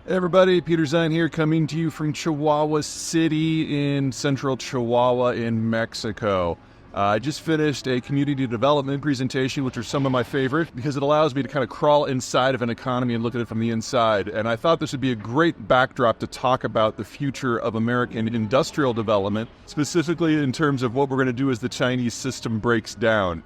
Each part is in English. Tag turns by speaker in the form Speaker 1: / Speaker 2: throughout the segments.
Speaker 1: Hey everybody, Peter Zeihan here, coming to you from Chihuahua City in central Chihuahua in Mexico. I just finished a community development presentation, which are some of my favorite because it allows me to kind of crawl inside of an economy and look at it from the inside. And I thought this would be a great backdrop to talk about the future of American industrial development, specifically in terms of what we're going to do as the Chinese system breaks down.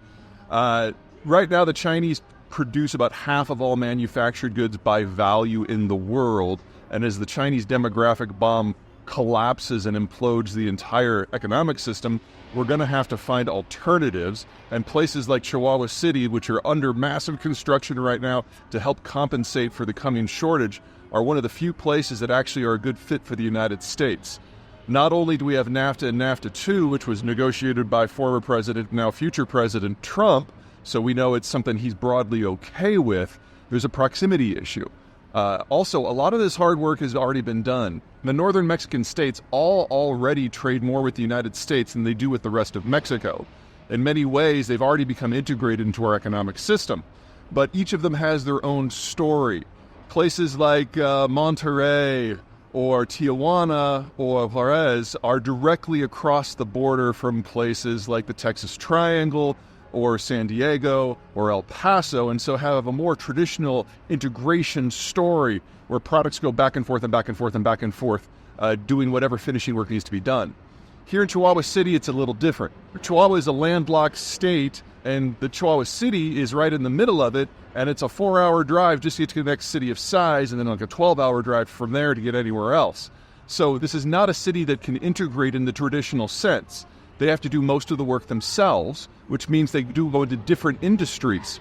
Speaker 1: Right now, the Chinese produce about half of all manufactured goods by value in the world. And as the Chinese demographic bomb collapses and implodes the entire economic system, we're going to have to find alternatives. And places like Chihuahua City, which are under massive construction right now to help compensate for the coming shortage, are one of the few places that actually are a good fit for the United States. Not only do we have NAFTA and NAFTA 2, which was negotiated by former President, now future President Trump, so we know it's something he's broadly okay with, there's a proximity issue. Also, a lot of this hard work has already been done. The northern Mexican states all already trade more with the United States than they do with the rest of Mexico. In many ways, they've already become integrated into our economic system. But each of them has their own story. Places like Monterrey or Tijuana or Juarez are directly across the border from places like the Texas Triangle or San Diego or El Paso, and so have a more traditional integration story where products go back and forth and back and forth and back and forth, doing whatever finishing work needs to be done. Here in Chihuahua City, it's a little different. Chihuahua is a landlocked state, and the Chihuahua City is right in the middle of it, and it's a 4-hour drive just to get to the next city of size, and then like a 12-hour drive from there to get anywhere else. So this is not a city that can integrate in the traditional sense. They have to do most of the work themselves, which means they do go into different industries.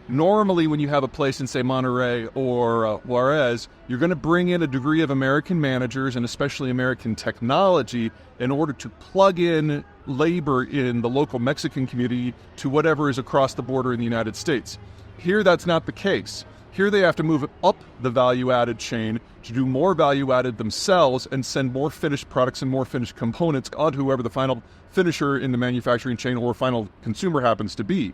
Speaker 1: Normally, when you have a place in, say, Monterrey or Juarez, you're going to bring in a degree of American managers and especially American technology in order to plug in labor in the local Mexican community to whatever is across the border in the United States. Here, that's not the case. Here they have to move up the value-added chain to do more value-added themselves and send more finished products and more finished components onto whoever the final finisher in the manufacturing chain or final consumer happens to be.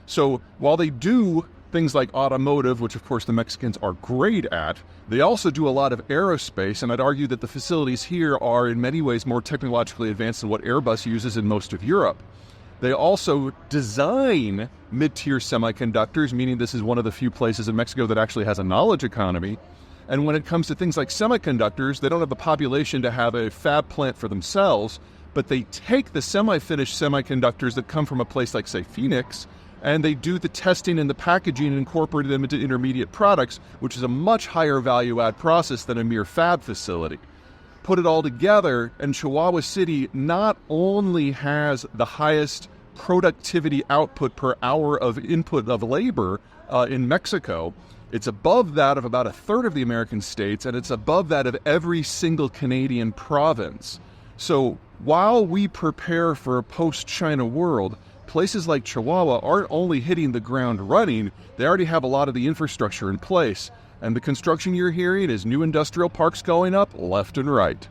Speaker 1: So while they do things like automotive, which of course the Mexicans are great at, they also do a lot of aerospace, and I'd argue that the facilities here are in many ways more technologically advanced than what Airbus uses in most of Europe. They also design mid-tier semiconductors, meaning this is one of the few places in Mexico that actually has a knowledge economy. And when it comes to things like semiconductors, they don't have the population to have a fab plant for themselves, but they take the semi-finished semiconductors that come from a place like, say, Phoenix, and they do the testing and the packaging and incorporate them into intermediate products, which is a much higher value-add process than a mere fab facility. Put it all together, and Chihuahua City not only has the highest productivity output per hour of input of labor in Mexico, it's above that of about a third of the American states, and it's above that of every single Canadian province. So while we prepare for a post-China world, places like Chihuahua aren't only hitting the ground running, they already have a lot of the infrastructure in place. And the construction you're hearing is new industrial parks going up left and right.